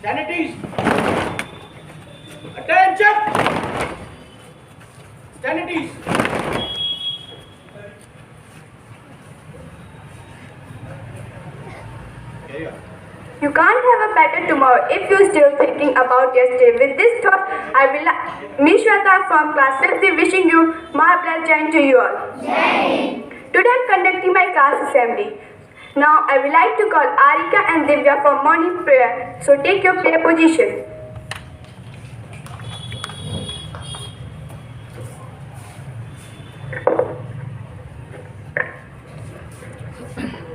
Sanities! Attention! Sanities! Carry on. You can't have a better tomorrow if you're still thinking about yesterday. With this thought, I will Miss Shweta from class 50 wishing you my blessing to you all. Today I'm conducting my class assembly. Now I would like to call Arika and Divya for morning prayer. So take your prayer position.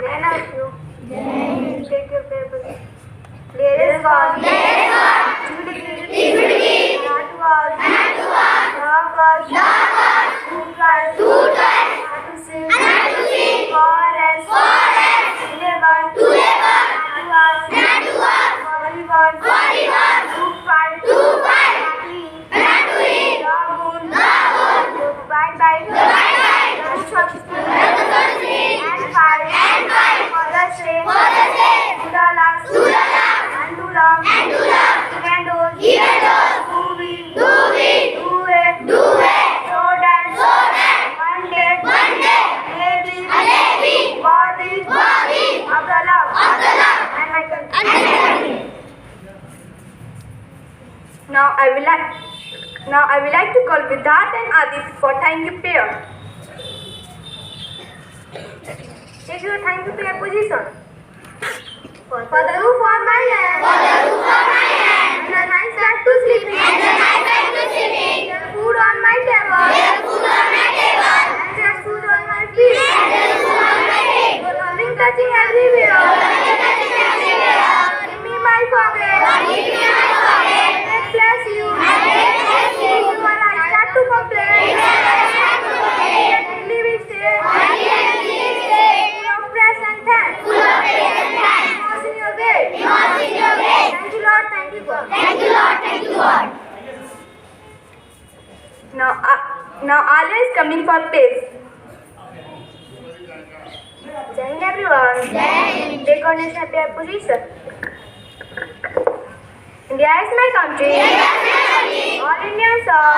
Then of you. Take your prayer position. There is God. To the king. Not to us. Love us. Who tries. Not to sin. For us. To labor. Not to us. For we want. To fight. Not to eat. Love. To bite. Not to and fight. For the sake. To the last. And to love. Even those who will do it. So that one day maybe worthy of the love and my country. Now I will like to call Vidhat and Adit for thank you prayer. Take your thank you prayer position. For the roof on my head. And the night back to sleeping. The food on my table. And just food on my feet. Your loving touching everywhere. Give me my pocket. Let bless you. You and I start to complain. Only we say. Full of praise and thanks. In your way. Thank you, Lord. Thank you, God. Now Alia is coming for pace. Jai Hind, everyone. Take on your prayer position. India is my country. All Indians are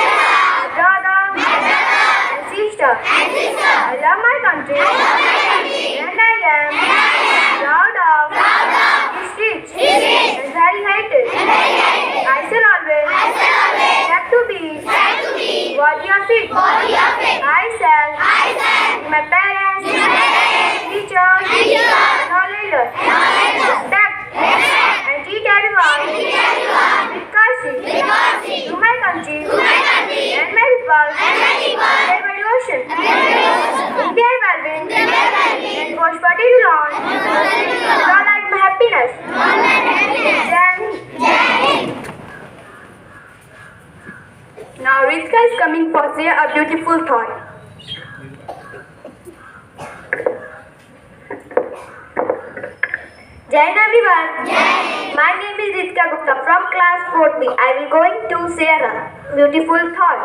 my brother and sister. I love my country. And I am proud of this rich and very hated. I shall always have to be worthy of it. I shall be my parents, teachers, knowledge, respect, and treat everyone with courtesy to my country and my people, their devotion, in their well-being, and prosperity to Lord, Lord like my happiness. Now Ritika is coming for say a beautiful thought. Jai Hind, everyone. My name is Ritika Gupta from class 4B. I will going to share a beautiful thought.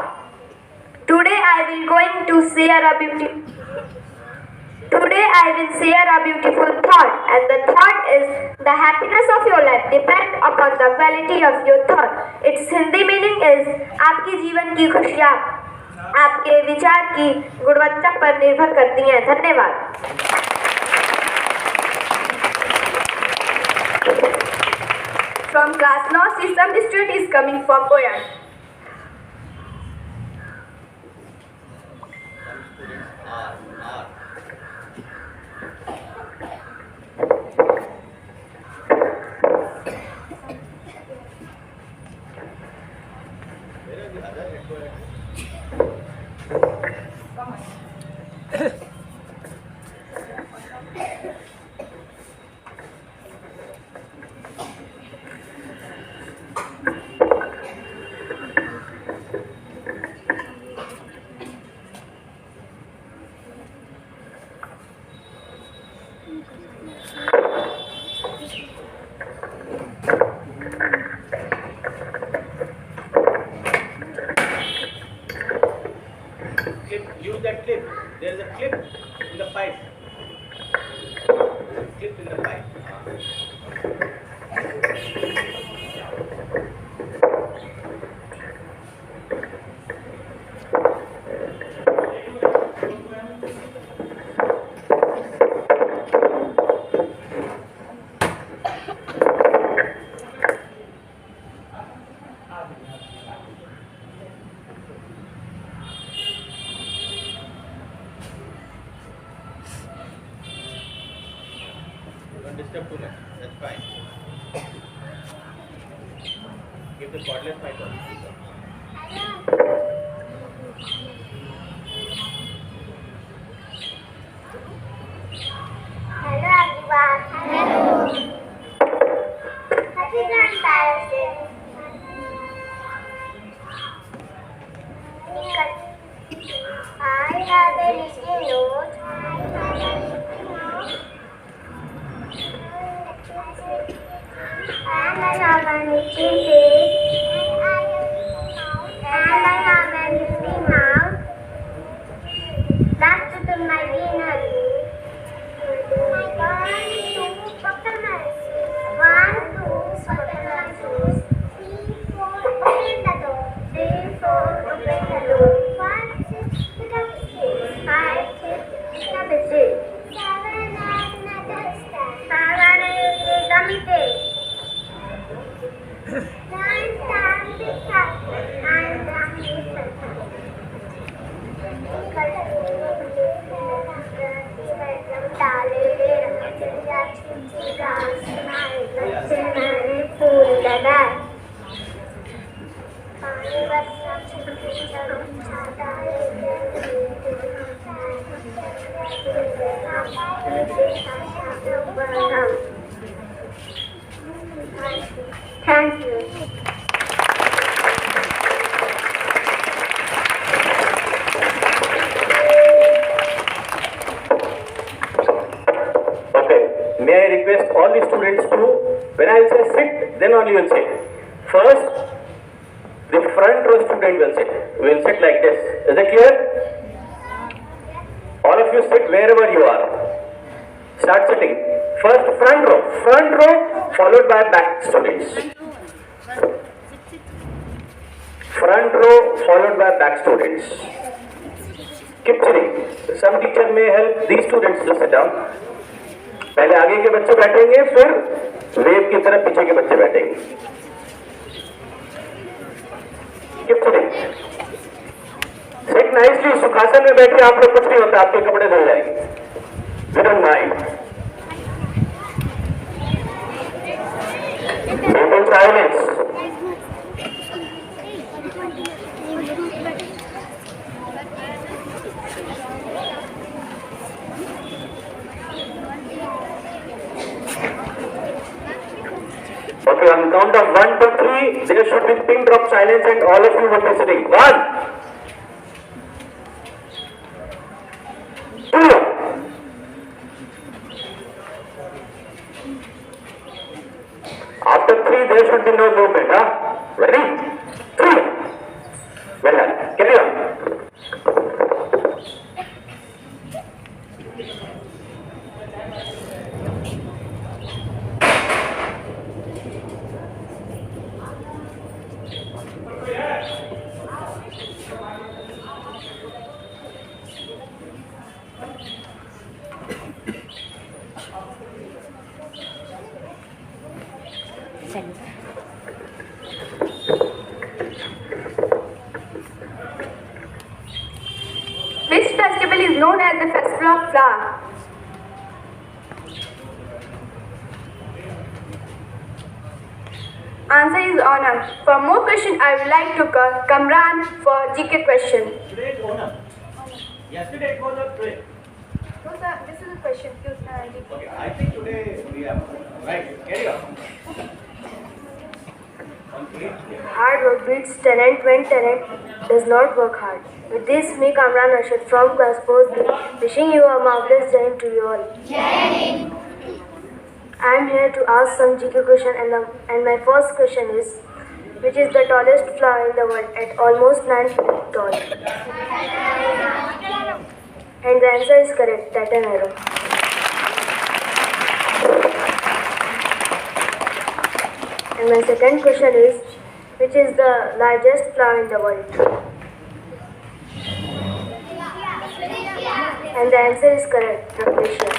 Today I will share a beautiful thought, and the thought is the happiness of your life depends upon the quality of your thought. Its Hindi meaning is आपकी जीवन की खुशियाँ आपके विचार की गुणवत्ता पर निर्भर करती हैं. धन्यवाद. From class 9, some student is coming for poem. Fine. Give the cordless mic on. Hello everyone. Hello. Happy Grandparents Day. I have a little note. And I have a little face. And I have a little mouth. That's to my dinner. One, two, open the door. 3, 4, open the door. 5, 6, pick up the stick. 5, 6, pick up the stick. 7, 8, another step. 7, 8, gummy tape. 9, 10, pick up. 9, 10, pick up. Thank you. Okay. May I request all the students to, when I will say sit, then only you will sit. First, the front row student will sit. We will sit like this. Is it clear? All of you sit wherever you are. Start sitting. First front row followed by back students. Front row followed by back students. Keep sitting. Some teacher may help these students to sit down. पहले आगे के बच्चे बैठेंगे, फिर wave की तरफ पीछे के बच्चे बैठेंगे. Keep sitting. Sit nicely. सुखासन में बैठे आप लोग कुछ नहीं होता, आपके कपड़े धुल जाएंगे. We don't mind. Total silence. Okay, on count of 1 to 3, there should be pin drop silence and all of you will be sitting. 1, 2. After 3, there should be no movement. Ready? 3. Well done. Carry on. Which festival is known as the Festival of Flower? Answer is Onam. For more questions, I would like to call Kamran for GK question. Today is Onam. Yesterday it was a prayer. No, sir, this is a question. Okay, I think today we have. Right, carry on. Hard work beats talent when talent does not work hard. With this, me Kamran Rashid from class 4B, wishing you a marvelous day to you all. I am here to ask some GK question and my first question is, which is the tallest flower in the world at almost 9 feet tall? And the answer is correct, Titan arrow. And my second question is, which is the largest flower in the world? And the answer is correct, the glacier.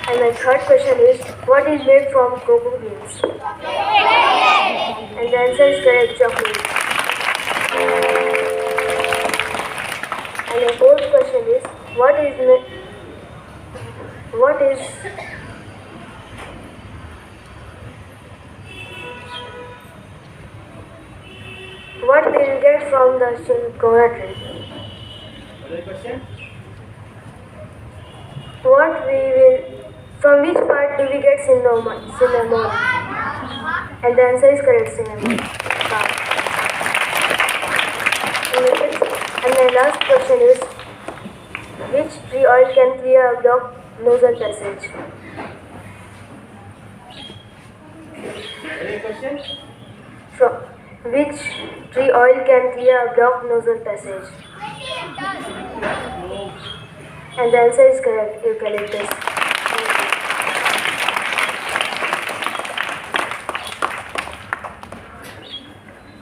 And my third question is, what is made from cocoa beans? And the answer is correct, chocolate. And my fourth question is, what is What is what we will get from the coconut tree? Other question? What we will from which part do we get cinnamon? And the answer is correct, cinnamon. And my last question is, which tree oil can clear a blocked nasal passage? Any question? From which tree oil can clear a blocked nasal passage? And the answer is correct, eucalyptus.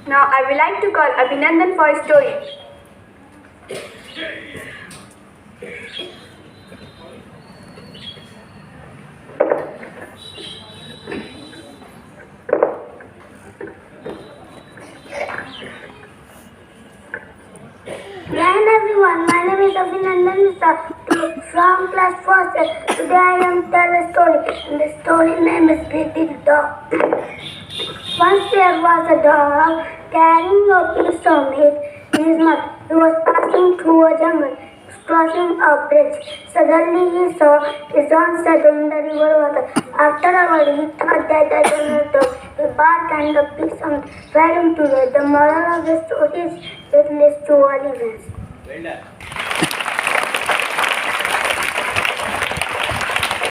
Now I would like to call Abhinandan for a story. Hi everyone, my name is Abhinandan from class 4th. Today I am tell a story, and the story name is Pretty Dog. Once there was a dog carrying a piece of meat in his mouth. He was passing through a jungle, crossing a bridge. Suddenly he saw his own shadow in the river water. After a while he thought that the jungle dog, the bark and the piece of meat fell into it. The moral of the story is it leads to all events. Well done.